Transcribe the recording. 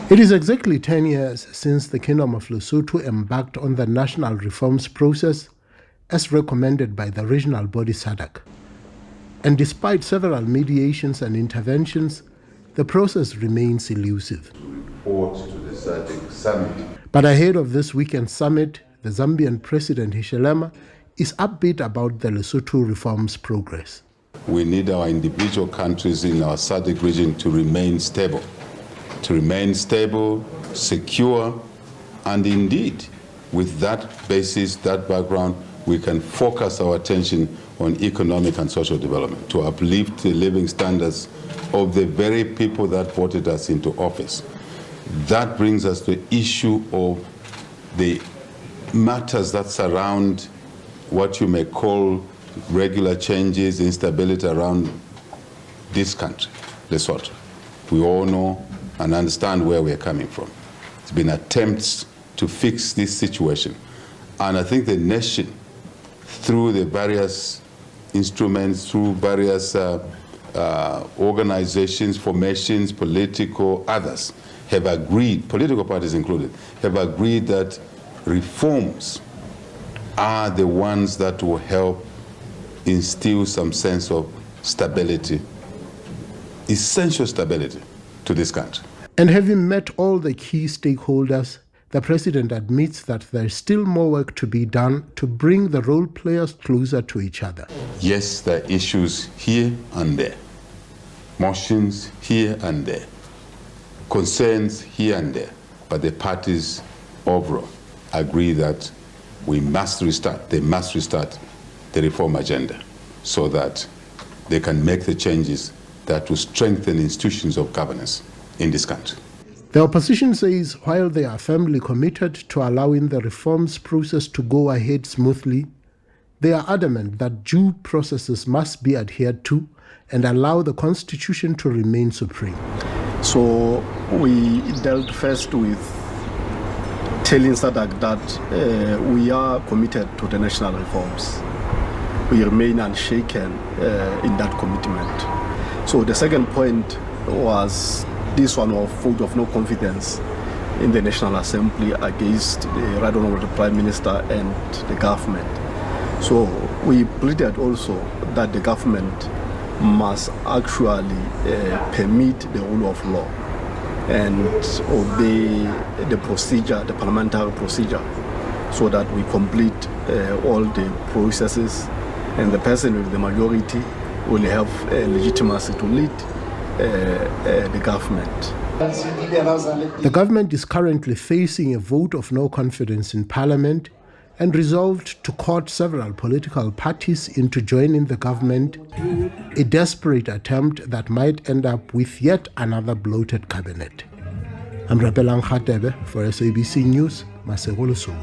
It is exactly 10 years since the Kingdom of Lesotho embarked on the national reforms process as recommended by the regional body SADC. And despite several mediations and interventions, the process remains elusive. Report to the SADC Summit. But ahead of this weekend summit, the Zambian President Hichilema is upbeat about the Lesotho reforms progress. We need our individual countries in our SADC region to remain stable. Secure, and indeed, with that basis, that background, we can focus our attention on economic and social development to uplift the living standards of the very people that voted us into office. That brings us to the issue of the matters that surround what you may call regular changes, instability around this country, Lesotho. We all know and understand where we're coming from. It's been attempts to fix this situation. And I think the nation, through the various instruments, through various organizations, formations, political, others, have agreed, political parties included, have agreed that reforms are the ones that will help instill some sense of stability, essential stability to this country. And having met all the key stakeholders, the President admits that there is still more work to be done to bring the role players closer to each other. Yes, there are issues here and there, motions here and there, concerns here and there, but the parties overall agree that we must restart, they must restart the reform agenda so that they can make the changes that will strengthen institutions of governance in this country. The opposition says while they are firmly committed to allowing the reforms process to go ahead smoothly, they are adamant that due processes must be adhered to and allow the Constitution to remain supreme. So we dealt first with telling SADC that we are committed to the national reforms. We remain unshaken in that commitment. So the second point was this one of vote of no confidence in the National Assembly against the Right Honourable Prime Minister and the government. So we pleaded also that the government must actually permit the rule of law and obey the procedure, the parliamentary procedure, so that we complete all the processes and the person with the majority will have legitimacy to lead the government. The government is currently facing a vote of no confidence in Parliament and resolved to court several political parties into joining the government, a desperate attempt that might end up with yet another bloated cabinet. I'm Rapelang Radebe for SABC News, Lesotho.